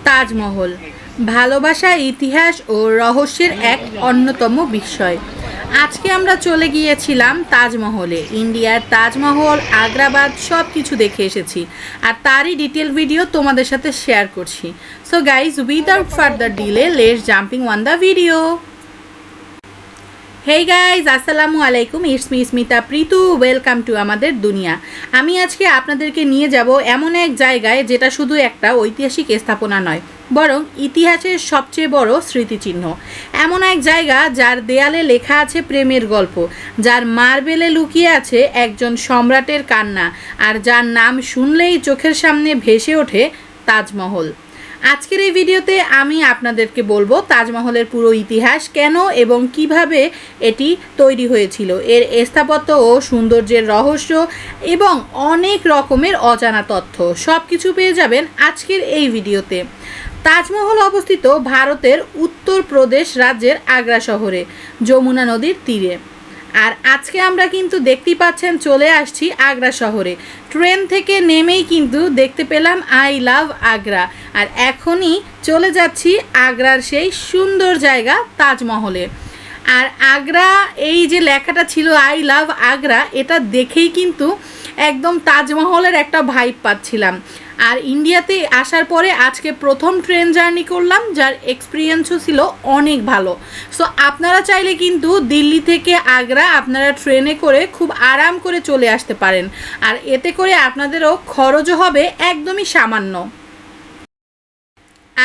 তাজমহল ভালোবাসা, ইতিহাস ও রহস্যের এক অন্যতম বিষয়। আজকে আমরা চলে গিয়েছিলাম তাজমহলে। ইন্ডিয়ার তাজমহল, আগ্রাবাদ সব কিছু দেখে এসেছি, আর তারই ডিটেল ভিডিও তোমাদের সাথে শেয়ার করছি। So guys, without further delay, let's jumping on the video. Hey guys, আসসালামু আলাইকুম। It's me Smita Pritu. Welcome to আমাদের দুনিয়া। আমি আজকে আপনাদেরকে নিয়ে যাব এমন এক জায়গায় যেটা শুধু একটা ঐতিহাসিক স্থাপনা নয়, বরং ইতিহাসের সবচেয়ে বড় স্মৃতিচিহ্ন। এমন এক জায়গা যার দেয়ালে লেখা আছে প্রেমের গল্প, যার মার্বেলে লুকিয়ে আছে একজন সম্রাটের কান্না, আর যার নাম শুনলেই চোখের সামনে ভেসে ওঠে তাজমহল। আজকের এই ভিডিওতে আমি আপনাদেরকে বলবো তাজমহলের পুরো ইতিহাস, কেন এবং কিভাবে এটি তৈরি হয়েছিল, এর স্থাপত্য ও সৌন্দর্যের রহস্য এবং অনেক রকমের অজানা তথ্য। সব কিছু পেয়ে যাবেন আজকের এই ভিডিওতে। তাজমহল অবস্থিত ভারতের উত্তরপ্রদেশ রাজ্যের আগ্রা শহরে, যমুনা নদীর তীরে। আর আজকে আমরা কিন্তু দেখতেই পাচ্ছেন চলে আসছি আগ্রা শহরে। ট্রেন থেকে নেমেই কিন্তু দেখতে পেলাম আই লাভ আগ্রা, আর এখনই চলে যাচ্ছি আগ্রার সেই সুন্দর জায়গা তাজমহলে। আর আগ্রা, এই যে লেখাটা ছিল আই লাভ আগ্রা, এটা দেখেই কিন্তু একদম তাজমহলের একটা ভাইব পাচ্ছিলাম। আর ইন্ডিয়াতে আসার পরে আজকে প্রথম ট্রেন জার্নি করলাম, যার এক্সপিরিয়েন্সও ছিল অনেক ভালো। সো আপনারা চাইলে কিন্তু দিল্লি থেকে আগ্রা আপনারা ট্রেনে করে খুব আরাম করে চলে আসতে পারেন, আর এতে করে আপনাদেরও খরচও হবে একদমই সামান্য।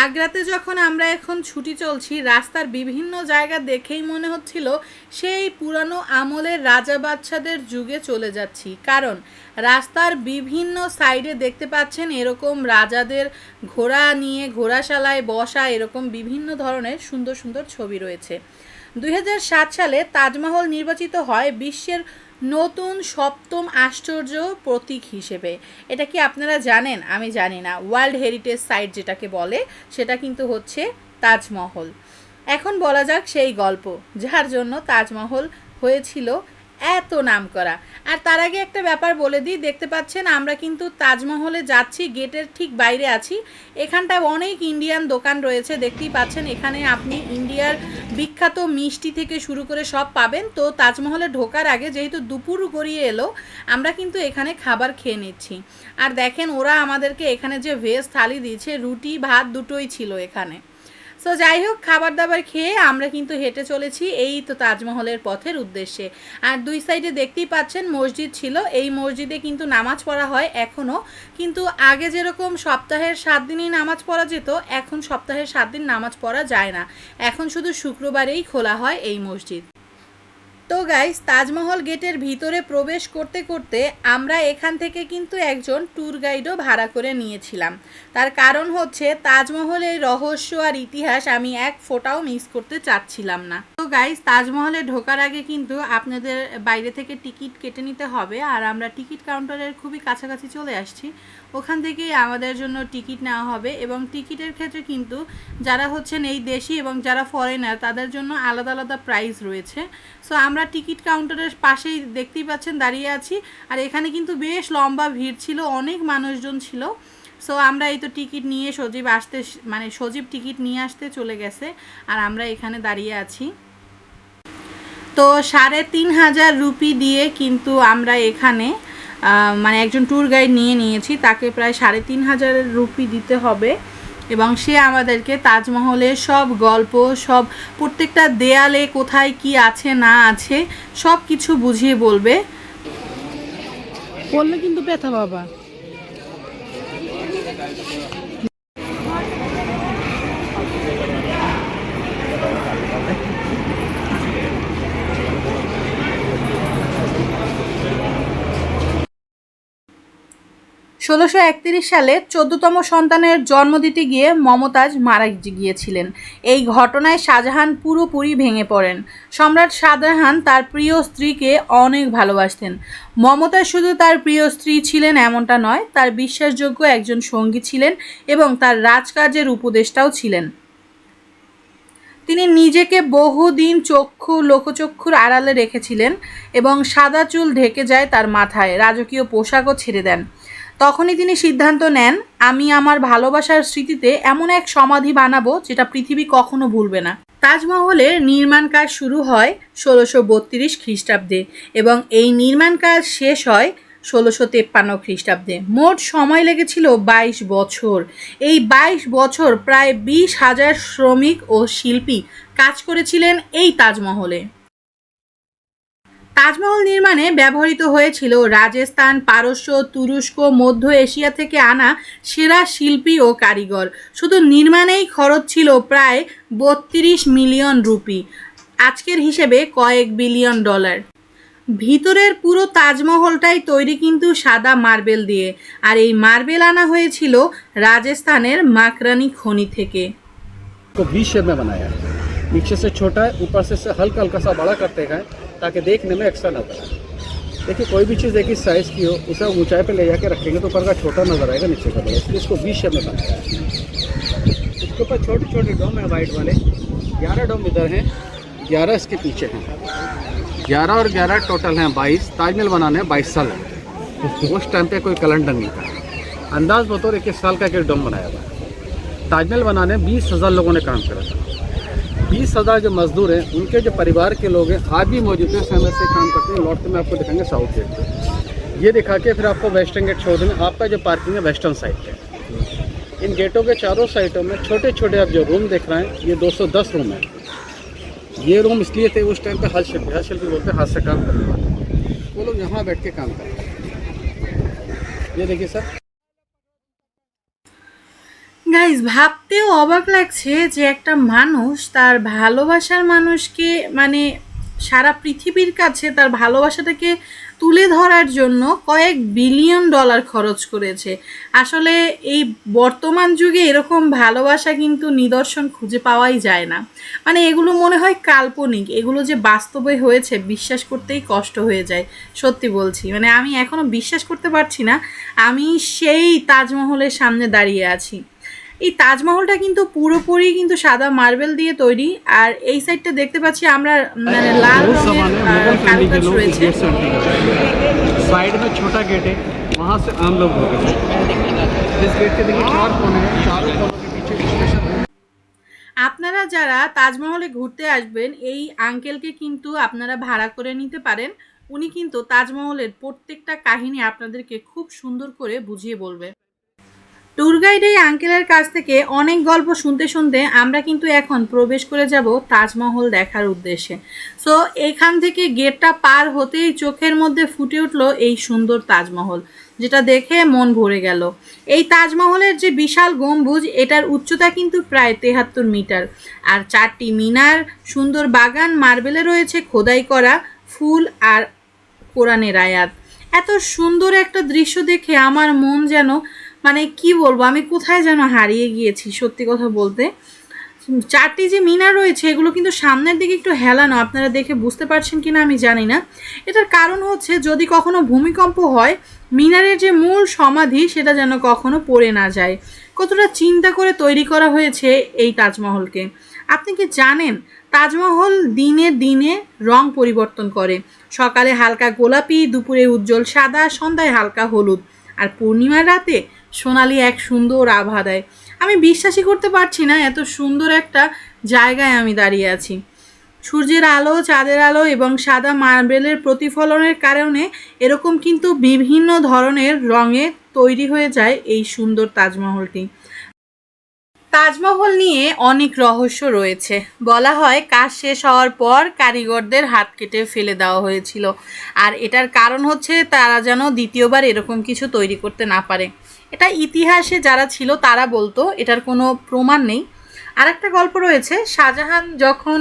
আগ্রাতে যখন আমরা এখন ছুটি চলছি, রাস্তার বিভিন্ন জায়গা দেখেই মনে হচ্ছিল সেই পুরানো আমলের রাজা বাদশাদের যুগে চলে যাচ্ছি, কারণ রাস্তার বিভিন্ন সাইডে দেখতে পাচ্ছেন এরকম রাজাদের ঘোড়া নিয়ে ঘোড়াশালায় বসা এরকম বিভিন্ন ধরনের সুন্দর সুন্দর ছবি রয়েছে। 2007 সালে তাজমহল নির্বাচিত হয় বিশ্বের নতুন সপ্তম আশ্চর্য প্রতীক হিসেবে। এটা কি আপনারা জানেন? আমি জানি না। ওয়ার্ল্ড হেরিটেজ সাইট যেটাকে বলে, সেটা কিন্তু হচ্ছে তাজমহল। এখন বলা যাক সেই গল্প যার জন্য তাজমহল হয়েছিল এত নাম করা। আর তার আগে একটা ব্যাপার বলে দিই, দেখতে পাচ্ছেন আমরা কিন্তু তাজমহলে যাচ্ছি, গেটের ঠিক বাইরে আছি। এখানটা অনেক ইন্ডিয়ান দোকান রয়েছে, দেখতেই পাচ্ছেন। এখানে আপনি ইন্ডিয়ার বিখ্যাত মিষ্টি থেকে শুরু করে সব পাবেন। তো তাজমহলে ঢোকার আগে, যেহেতু দুপুর গড়িয়ে এলো, আমরা কিন্তু এখানে খাবার খেয়ে নিচ্ছি। আর দেখেন ওরা আমাদেরকে এখানে যে ভেজ থালি দিয়েছে, রুটি ভাত দুটোই ছিল এখানে। সো যাই হোক, খাবার দাবার খেয়ে আমরা কিন্তু হেঁটে চলেছি এই তো তাজমহলের পথের উদ্দেশ্যে। আর দুই সাইডে দেখতেই পাচ্ছেন মসজিদ ছিল। এই মসজিদে কিন্তু নামাজ পড়া হয় এখনও, কিন্তু আগে যেরকম সপ্তাহের 7 দিনই নামাজ পড়া যেত, এখন সপ্তাহের 7 দিন নামাজ পড়া যায় না। এখন শুধু শুক্রবারেই খোলা হয় এই মসজিদ। তো গাইস, তাজমহল গেটের ভিতরে প্রবেশ করতে করতে আমরা এখান থেকে কিন্তু একজন ট্যুর গাইডও ভাড়া করে নিয়েছিলাম। তার কারণ হচ্ছে তাজমহলের রহস্য আর ইতিহাস আমি এক ফোঁটাও মিস করতে চাচ্ছিলাম না। তো গাইস, তাজমহলে ঢোকার আগে কিন্তু আপনাদের বাইরে থেকে টিকিট কেটে নিতে হবে, আর আমরা টিকিট কাউন্টারের খুবই কাছাকাছি চলে আসছি। ওখান থেকেই আমাদের জন্য টিকিট নেওয়া হবে, এবং টিকিটের ক্ষেত্রে কিন্তু যারা হচ্ছেন এই দেশি এবং যারা ফরেনার তাদের জন্য আলাদা আলাদা প্রাইস রয়েছে। সো আমরা টিকিট কাউন্টারের পাশেই দেখতেই পাচ্ছেন দাঁড়িয়ে আছি, আর এখানে কিন্তু বেশ লম্বা ভিড় ছিল, অনেক মানুষজন ছিল। সো আমরা এই তো টিকিট নিয়ে সজীব টিকিট নিয়ে আসতে চলে গেছে, আর আমরা এখানে দাঁড়িয়ে আছি। তো 3,500 রুপি দিয়ে কিন্তু আমরা এখানে একজন ট্যুর গাইড নিয়েছি, তাকে প্রায় 3,500 রুপি দিতে হবে, এবং সে আমাদেরকে তাজমহলের সব গল্প, সব প্রত্যেকটা দেয়ালে কোথায় কি আছে না আছে সব কিছু বুঝিয়ে বলবে। বললে কিন্তু ব্যথা বাবা। 1631 সালে 14তম সন্তানের জন্ম দিতে গিয়ে মমতাজ মারা গিয়েছিলেন। এই ঘটনায় শাহজাহান পুরোপুরি ভেঙে পড়েন। সম্রাট শাহজাহান তার প্রিয় স্ত্রীকে অনেক ভালোবাসতেন। মমতাজ শুধু তার প্রিয় স্ত্রী ছিলেন এমনটা নয়, তার বিশ্বাসযোগ্য একজন সঙ্গী ছিলেন এবং তার রাজকার্যের উপদেষ্টাও ছিলেন। তিনি নিজেকে বহুদিন লোকচক্ষুর আড়ালে রেখেছিলেন এবং সাদা চুল ঢেকে যায় তার মাথায়, রাজকীয় পোশাকও ছেড়ে দেন। তখনই তিনি সিদ্ধান্ত নেন, আমি আমার ভালোবাসার স্মৃতিতে এমন এক সমাধি বানাবো যেটা পৃথিবী কখনো ভুলবে না। তাজমহলের নির্মাণ কাজ শুরু হয় ১৬৩২ খ্রিস্টাব্দে এবং এই নির্মাণ কাজ শেষ হয় ১৬৫৩ খ্রিস্টাব্দে। মোট সময় লেগেছিল ২২ বছর। এই ২২ বছর প্রায় ২০,০০০ শ্রমিক ও শিল্পী কাজ করেছিলেন এই তাজমহলে। তাজমহল নির্মাণে ব্যবহৃত হয়েছিল রাজস্থান, পারস্য, তুরস্ক, মধ্য এশিয়া থেকে আনা সেরা শিল্পী ও কারিগর। শুধু নির্মাণেই খরচ ছিল প্রায় ৩২ মিলিয়ন রুপি, আজকের হিসেবে কয়েক বিলিয়ন ডলার। ভিতরের পুরো তাজমহলটাই তৈরি কিন্তু সাদা মার্বেল দিয়ে, আর এই মার্বেল আনা হয়েছিল রাজস্থানের মাকরানি খনি থেকে। वी शेप में बनाया है, नीचे से छोटा है, ऊपर से हल्का हल्का सा बड़ा करते हैं ताकि देखने में एक्स्ट्रा नजर आए। देखिए कोई भी चीज़ एक ही साइज़ की हो उसे ऊंचाई पे ले जाके रखेंगे तो ऊपर का छोटा नजर आएगा, नीचे का बड़ा, इसलिए इसको वी शेप में बनाया है। इसके ऊपर छोटे छोटे डोम है वाइट वाले, 11 डोम इधर हैं, 11 इसके पीछे हैं, 11 और 11 टोटल हैं 22। ताजमहल बनाने 22 साल लगे, उस टाइम पे कोई कैलेंडर नहीं था। अंदाज बतौर 21 साल का एक डोम बनाया हुआ है। ताजमहल बनाने 20,000 लोगों ने काम करा था। 20,000 जो मजदूर हैं उनके जो परिवार के लोग हैं आज भी मौजूद हैं, समय से काम करते हैं। लौट के मैं आपको दिखाएंगे साउथ गेट, ये दिखा के फिर आपको वेस्टर्न गेट छोड़ देंगे। आपका जो पार्किंग है वेस्टर्न साइड पे, इन गेटों के चारों साइडों में छोटे छोटे आप जो रूम देख रहे हैं ये 210 रूम है। ये रूम इसलिए थे उस टाइम पे हल शिल्पी बोलते हैं, हाथ से काम करने वाले, वो लोग यहाँ बैठ के काम करते हैं। ये देखिए सर, গাইজ, ভাবতেও অবাক লাগছে যে একটা মানুষ তার ভালোবাসার মানুষকে মানে সারা পৃথিবীর কাছে তার ভালোবাসাটাকে তুলে ধরার জন্য কয়েক বিলিয়ন ডলার খরচ করেছে। আসলে এই বর্তমান যুগে এরকম ভালোবাসা কিন্তু নিদর্শন খুঁজে পাওয়াই যায় না। মানে এগুলো মনে হয় কাল্পনিক, এগুলো যে বাস্তবে হয়েছে বিশ্বাস করতেই কষ্ট হয়ে যায়। সত্যি বলছি, মানে আমি এখনও বিশ্বাস করতে পারছি না আমি সেই তাজমহলের সামনে দাঁড়িয়ে আছি। এই তাজমহলটা কিন্তু পুরোপুরি কিন্তু সাদা মার্বেল দিয়ে তৈরি, আর এই সাইডটা দেখতে পাচ্ছি আমরা মানে লাল রঙের কারুকাজ রয়েছে। साइड में छोटा गेट है, वहाँ से आम लोग होंगे। इस गेट के देखिए 4 कोने हैं, चारों कोनों के पीछे स्टेशन है। আপনারা যারা তাজমহলে ঘুরতে আসবেন এই আঙ্কেলকে কিন্তু আপনারা ভাড়া করে নিতে পারেন। উনি কিন্তু তাজমহলের প্রত্যেকটা কাহিনী আপনাদেরকে খুব সুন্দর করে বুঝিয়ে বলবে। ট্যুর গাইড এই আঙ্কেলের কাছ থেকে অনেক গল্প শুনতে শুনতে আমরা কিন্তু এখন প্রবেশ করে যাব তাজমহল দেখার উদ্দেশ্যে। সো এখান থেকে গেটটা পার হতেই চোখের মধ্যে ফুটে উঠলো এই সুন্দর তাজমহল, যেটা দেখে মন ভরে গেল। এই তাজমহলের যে বিশাল গম্বুজ, এটার উচ্চতা কিন্তু প্রায় ৭৩ মিটার, আর 4টি মিনার, সুন্দর বাগান, মার্বেলে রয়েছে খোদাই করা ফুল আর কোরআনের আয়াত। এত সুন্দর একটা দৃশ্য দেখে আমার মন যেন মানে কি বলবো, আমি কোথায় যেন হারিয়ে গিয়েছি সত্যি কথা বলতে। 4টি যে মিনার রয়েছে এগুলো কিন্তু সামনের দিকে একটু হেলানো, আপনারা দেখে বুঝতে পারছেন কিনা আমি জানি না। এটার কারণ হচ্ছে যদি কখনো ভূমিকম্প হয় মিনারের যে মূল সমাধি সেটা যেন কখনো পড়ে না যায়। কতটা চিন্তা করে তৈরি করা হয়েছে এই তাজমহলকে। আপনি কি জানেন তাজমহল দিনে দিনে রং পরিবর্তন করে? সকালে হালকা গোলাপি, দুপুরে উজ্জ্বল সাদা, সন্ধ্যায় হালকা হলুদ, আর পূর্ণিমার রাতে সোনালি এক সুন্দর আভা দেয়। আমি বিশ্বাসই করতে পারছি না এত সুন্দর একটা জায়গায় আমি দাঁড়িয়ে আছি। সূর্যের আলো, চাঁদের আলো এবং সাদা মার্বেলের প্রতিফলনের কারণে এরকম কিন্তু বিভিন্ন ধরনের রঙে তৈরি হয়ে যায় এই সুন্দর তাজমহলটি। তাজমহল নিয়ে অনেক রহস্য রয়েছে। বলা হয় কাজ শেষ হওয়ার পর কারিগরদের হাত কেটে ফেলে দেওয়া হয়েছিল, আর এটার কারণ হচ্ছে তারা যেন দ্বিতীয়বার এরকম কিছু তৈরি করতে না পারে। এটা ইতিহাসে যারা ছিল তারা বলতো, এটার কোনো প্রমাণ নেই। আর একটা গল্প রয়েছে, শাহজাহান যখন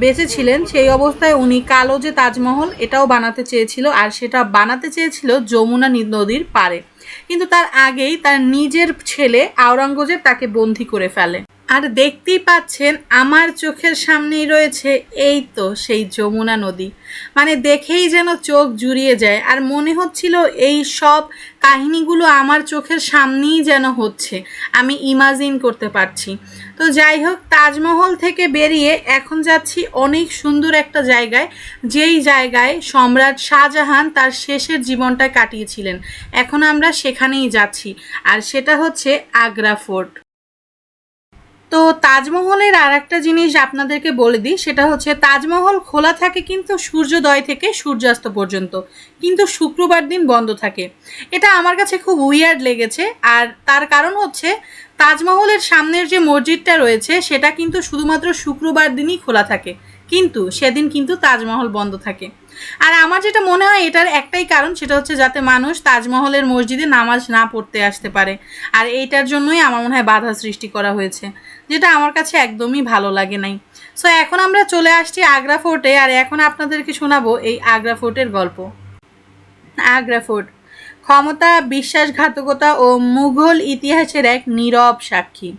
বেঁচে ছিলেন সেই অবস্থায় উনি কালো যে তাজমহল এটাও বানাতে চেয়েছিল, আর সেটা বানাতে চেয়েছিল যমুনা নদীর পাড়ে, কিন্তু তার আগেই তার নিজের ছেলে আওরঙ্গজেব তাকে বন্দী করে ফেলে। আর দেখতেই পাচ্ছেন আমার চোখের সামনেই রয়েছে এই তো সেই যমুনা নদী। মানে দেখেই যেন চোখ জুড়িয়ে যায়, আর মনে হচ্ছিল এই সব কাহিনীগুলো আমার চোখের সামনেই যেন হচ্ছে, আমি ইমাজিন করতে পারছি। তো যাই হোক, তাজমহল থেকে বেরিয়ে এখন যাচ্ছি অনেক সুন্দর একটা জায়গায়, যেই জায়গায় সম্রাট শাহজাহান তার শেষের জীবনটা কাটিয়েছিলেন। এখন আমরা সেখানেই যাচ্ছি, আর সেটা হচ্ছে আগ্রা ফোর্ট। তো তাজমহলের আর একটা জিনিস আপনাদেরকে বলে দিই, সেটা হচ্ছে তাজমহল খোলা থাকে কিন্তু সূর্যোদয় থেকে সূর্যাস্ত পর্যন্ত, কিন্তু শুক্রবার দিন বন্ধ থাকে। এটা আমার কাছে খুব উইয়ার্ড লেগেছে, আর তার কারণ হচ্ছে তাজমহলের সামনের যে মসজিদটা রয়েছে সেটা কিন্তু শুধুমাত্র শুক্রবার দিনই খোলা থাকে, কিন্তু সেদিন কিন্তু তাজমহল বন্ধ থাকে। আর আমার যেটা মনে হয় এটার একটাই কারণ, সেটা হচ্ছে যাতে মানুষ তাজমহলের মসজিদে নামাজ না পড়তে আসতে পারে, আর এইটার জন্যই আমার মনে হয় বাধা সৃষ্টি করা হয়েছে, যেটা আমার কাছে একদমই ভালো লাগে নাই। সো এখন আমরা চলে আসছি আগ্রা ফোর্টে, আর এখন আপনাদেরকে শোনাবো এই আগ্রা ফোর্টের গল্প। আগ্রা ফোর্ট ক্ষমতা, বিশ্বাসঘাতকতা ও মুঘল ইতিহাসের এক নীরব সাক্ষী।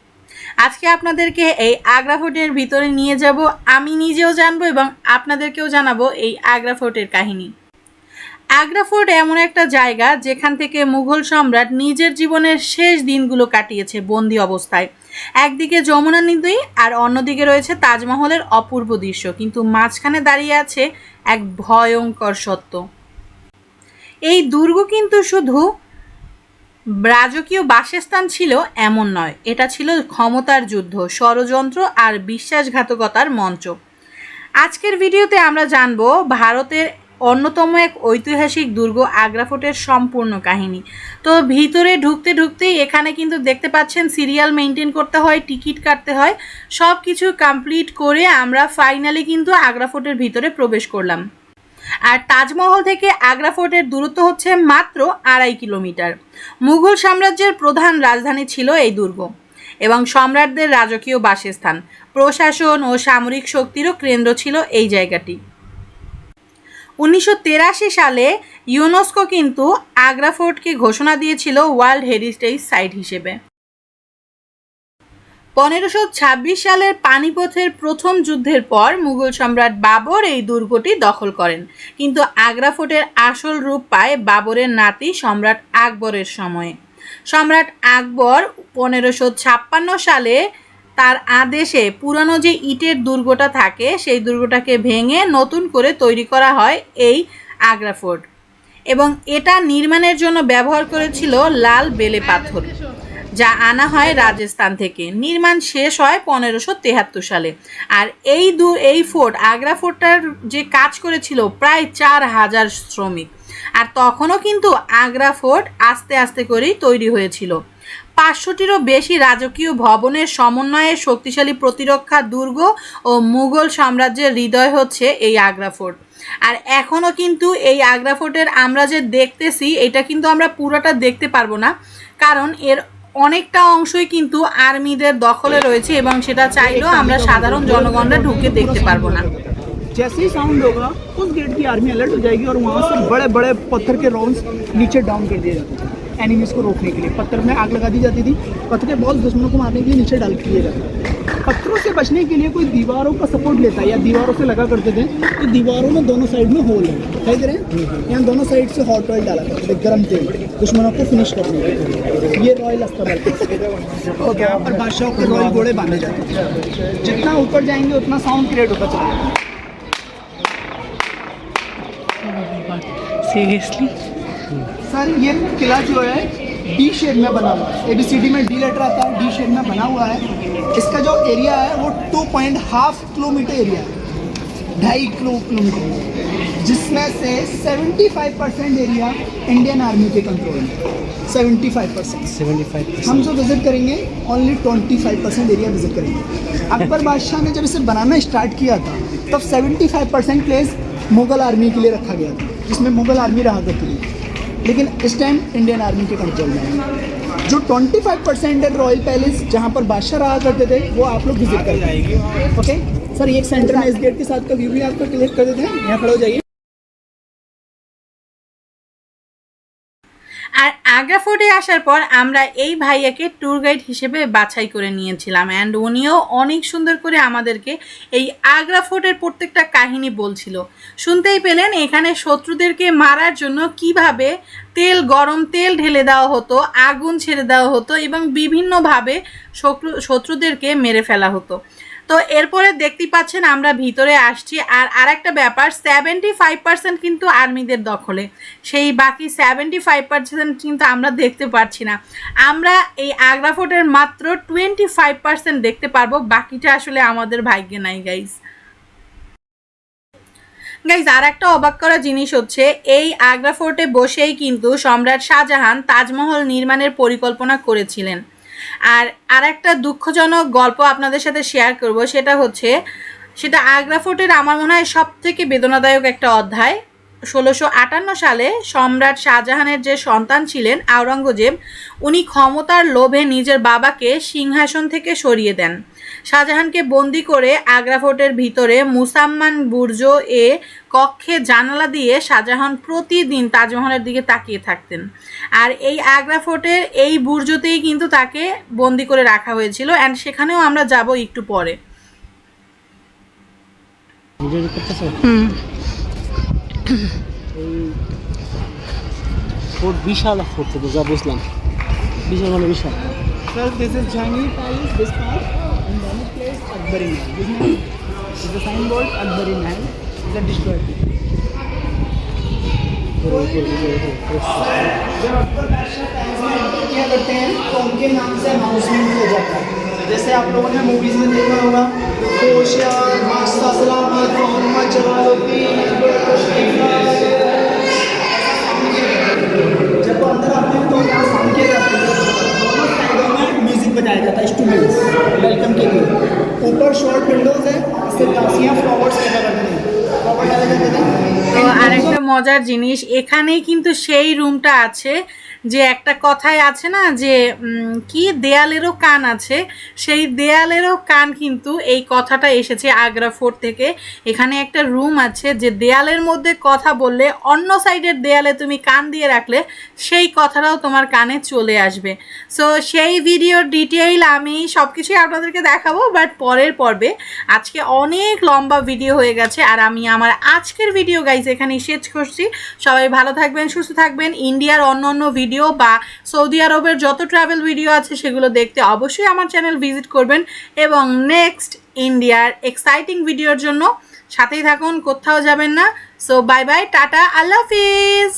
আজকে আপনাদেরকে এই আগ্রা ফোর্টের ভিতরে নিয়ে যাব, আমি নিজেও জানবো এবং আপনাদেরকেও জানাবো এই আগ্রা ফোর্টের কাহিনী। আগ্রা ফোর্ট এমন একটা জায়গা যেখান থেকে মুঘল সম্রাট নিজের জীবনের শেষ দিনগুলো কাটিয়েছে বন্দি অবস্থায়। একদিকে যমুনা নদী আর অন্যদিকে রয়েছে তাজমহলের অপূর্ব দৃশ্য, কিন্তু মাঝখানে দাঁড়িয়ে আছে এক ভয়ঙ্কর সত্য। এই দুর্গ কিন্তু শুধু রাজকীয় বাসস্থান ছিল এমন নয়, এটা ছিল ক্ষমতার যুদ্ধ, ষড়যন্ত্র আর বিশ্বাসঘাতকতার মঞ্চ। আজকের ভিডিওতে আমরা জানব ভারতের অন্যতম এক ঐতিহাসিক দুর্গ আগ্রা ফোর্টের সম্পূর্ণ কাহিনী। তো ভিতরে ঢুকতে ঢুকতেই এখানে কিন্তু দেখতে পাচ্ছেন সিরিয়াল মেনটেন করতে হয়, টিকিট কাটতে হয়, সব কিছু কমপ্লিট করে আমরা ফাইনালি কিন্তু আগ্রা ফোর্টের ভিতরে প্রবেশ করলাম। আর তাজমহল থেকে আগ্রা ফোর্টের দূরত্ব হচ্ছে মাত্র 2.5 কিলোমিটার। মুঘল সাম্রাজ্যের প্রধান রাজধানী ছিল এই দুর্গ এবং সম্রাটদের রাজকীয় বাসস্থান, প্রশাসন ও সামরিক শক্তিরও কেন্দ্র ছিল এই জায়গাটি। 1983 সালে ইউনেস্কো কিন্তু আগ্রা ফোর্টকে ঘোষণা দিয়েছিল ওয়ার্ল্ড হেরিটেজ সাইট হিসেবে। 1526 সালের পানিপথের প্রথম যুদ্ধের পর মুঘল সম্রাট বাবর এই দুর্গটি দখল করেন, কিন্তু আগ্রা ফোর্টের আসল রূপ পায় বাবরের নাতি সম্রাট আকবরের সময়ে। সম্রাট আকবর 1556 সালে তার আদেশে পুরানো যে ইটের দুর্গটা থাকে সেই দুর্গটাকে ভেঙে নতুন করে তৈরি করা হয় এই আগ্রা ফোর্ট, এবং এটা নির্মাণের জন্য ব্যবহার করেছিল লাল বেলে পাথর, যা আনা হয় রাজস্থান থেকে। নির্মাণ শেষ হয় 1573 সালে। আর এই ফোর্ট আগ্রা ফোর্টটার যে কাজ করেছিল প্রায় 4000 শ্রমিক। আর তখনও কিন্তু আগ্রা ফোর্ট আস্তে আস্তে করেই তৈরি হয়েছিল। 500টিরও বেশি রাজকীয় ভবনের সমন্বয়ে শক্তিশালী প্রতিরক্ষা দুর্গ ও মুঘল সাম্রাজ্যের হৃদয় হচ্ছে এই আগ্রা ফোর্ট। আর এখনও কিন্তু এই আগ্রা ফোর্টের আমরা যে দেখতেছি এটা কিন্তু আমরা পুরোটা দেখতে পারবো না, কারণ এর অনেকটা অংশই কিন্তু আর্মিদের দখলে রয়েছে এবং সেটা চাইলেও আমরা সাধারণ জনগণরা ঢুকে দেখতে পারবো না। जैसे ही साउंड होगा उस गेट की आर्मी अलर्ट हो जाएगी और वहाँ से बड़े बड़े पत्थर के राउंड्स नीचे डाउन कर दिए जाते थे एनिमीज को रोकने के लिए। पत्थर में आग लगा दी जाती थी, पत्थर के बॉल दुश्मनों को मारने के लिए नीचे डाल दिए जाते थे। पत्थरों से बचने के लिए कोई दीवारों का सपोर्ट लेता है या दीवारों से लगा करते थे, तो दीवारों में दोनों साइड में होल है, दिखाई दे रहे हैं, यहाँ दोनों साइड से हॉट ऑयल डाला करते थे, गर्म तेल, दुश्मनों को फिनिश करने के लिए। ये रॉयल अस्तबल और यहाँ पर बादशाहों के रॉयल घोड़े बांधे जाते थे। जितना ऊपर जाएंगे उतना साउंड क्रिएट होता चला जाएगा। सीरियसली सर ये किला जो है डी शेप में बना हुआ है, ABCD में डी लेटर आता है, डी शेप में बना हुआ है। इसका जो एरिया है वो 2.5 किलोमीटर एरिया है, 2.5 किलोमीटर, जिसमें से 75% एरिया इंडियन आर्मी के कंट्रोल में। 75%। हम जो विजिट करेंगे ओनली 25% एरिया विजिट करेंगे। अकबर बादशाह ने जब इसे बनाना स्टार्ट किया था तब 75% प्लेस मुगल आर्मी के लिए रखा गया था, जिसमें मुगल आर्मी रहा करती थी, लेकिन इस टाइम इंडियन आर्मी के कंट्रोल में है। जो 25% है रॉयल पैलेस जहाँ पर बादशाह रहा करते थे वो आप लोग विजिट कर जाएंगे। ओके सर, एक सेंटर में इस गेट के साथ का व्यू भी आपको क्लियर कर देते हैं, यहाँ खड़े हो जाइए। আর আগ্রা ফোর্টে আসার পর আমরা এই ভাইয়াকে ট্যুর গাইড হিসেবে বাছাই করে নিয়েছিলাম, অ্যান্ড উনিও অনেক সুন্দর করে আমাদেরকে এই আগ্রা ফোর্টের প্রত্যেকটা কাহিনী বলছিল। শুনতেই পেলেন এখানে শত্রুদেরকে মারার জন্য কিভাবে গরম তেল ঢেলে দেওয়া হতো, আগুন ছেড়ে দেওয়া হতো এবং বিভিন্নভাবে শত্রুদেরকে মেরে ফেলা হতো। তো এরপরে দেখতেই পাচ্ছেন আমরা ভিতরে আসছি, আর আরেকটা ব্যাপার 75% কিন্তু আর্মিদের দখলে, সেই বাকি 75% কিন্তু আমরা দেখতে পাচ্ছি না। আমরা এই আগ্রা ফোর্টের মাত্র 25% দেখতে পারবো, বাকিটা আসলে আমাদের ভাগ্যে নাই গাইজ। আর একটা অবাক করা জিনিস হচ্ছে এই আগ্রা ফোর্টে বসেই কিন্তু সম্রাট শাহজাহান তাজমহল নির্মাণের পরিকল্পনা করেছিলেন। আর একটা দুঃখজনক গল্প আপনাদের সাথে শেয়ার করব, সেটা আগ্রা ফোর্টের আমার মনে হয় সব থেকে বেদনাদায়ক একটা অধ্যায়। 1658 সালে সম্রাট শাহজাহানের যে সন্তান ছিলেন আওরঙ্গজেব, উনি ক্ষমতার লোভে নিজের বাবাকে সিংহাসন থেকে সরিয়ে দেন। শাহজাহানকে বন্দি করে আগ্রা ফোর্টের ভিতরে মুসাম্মান বুর্জ এ কক্ষে জানালা দিয়ে শাহজাহান প্রতিদিন তাজমহলের দিকে তাকিয়ে থাকতেন। আর এই আগ্রা ফোর্টের এই বুর্জতেই কিন্তু তাকে বন্দি করে রাখা হয়েছিল, অ্যান্ড সেখানেও আমরা যাব একটু পরে। ফোর্ট বিশাল ফোর্ট তো যা বুঝলাম, বিশাল মানে বিশাল। Sir, this is Jhangi Palace, this part, and then it place Akbari Mahal. This is the signboard Akbari Mahal, the destroyed. जब अकबर बादशाह टाइम्स में एंटर किया करते हैं तो उनके नाम से अनाउंसमेंट हो जाता है। जैसे आप लोगों ने मूवीज में देखा होगा, होशियार, मास्टर सलामत, मोहम्मद जलालुद्दीन, जब वो अंदर आते हैं तो यहाँ साउंड किया जाता है, दोनों साइडों में म्यूजिक बजाया जाता है, इंस्ट्रूमेंट्स वेलकम के लिए। ऊपर शॉर्ट विंडोज है, इससे दासियाँ फ्लावर्स पैदा करते हैं, फ्लावर डाले जाते हैं। তো আরেকটা মজার জিনিস, এখানেই কিন্তু সেই রুমটা আছে যে একটা কথায় আছে না যে কি দেয়ালেরও কান আছে, সেই দেয়ালেরও কান কিন্তু এই কথাটা এসেছে আগ্রা ফোর্ট থেকে। এখানে একটা রুম আছে যে দেয়ালের মধ্যে কথা বললে অন্য সাইডের দেয়ালে তুমি কান দিয়ে রাখলে সেই কথাটাও তোমার কানে চলে আসবে। সো সেই ভিডিওর ডিটেইল আমি সব কিছুই আপনাদেরকে দেখাবো, বাট পরের পর্বে। আজকে অনেক লম্বা ভিডিও হয়ে গেছে, আর আমি আমার আজকের ভিডিও গাইজ এখানেই শেষ করছি। সবাই ভালো থাকবেন, সুস্থ থাকবেন। ইন্ডিয়ার অন্য অন্য ভিডিও বা সৌদি আরবের যত ট্রাভেল ভিডিও আছে সেগুলো দেখতে অবশ্যই আমার চ্যানেল ভিজিট করবেন, এবং নেক্সট ইন্ডিয়ার এক্সাইটিং ভিডিওর জন্য সাথেই থাকুন, কোথাও যাবেন না। সো বাই বাই, টাটা, আল্লাহ হাফিজ।